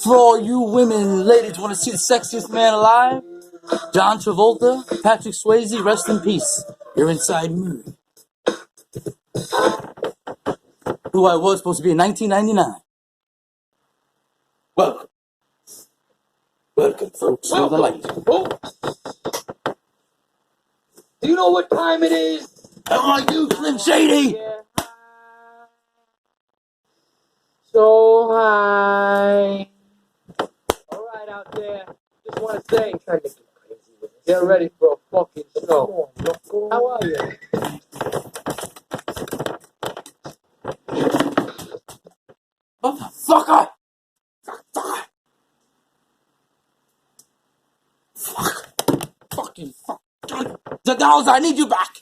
For all you women, ladies, want to see the sexiest man alive? John Travolta, Patrick Swayze, rest in peace. You're inside me. Who I was supposed to be in 1999. Welcome. Welcome, folks, to the light. Do you know what time it is? How are you, Slim Shady? Yeah. So high. Alright out there. Just want to say, get ready for a fucking show. How are you? Motherfucker! Fuck. Fucking fuck. The dolls, I need you back!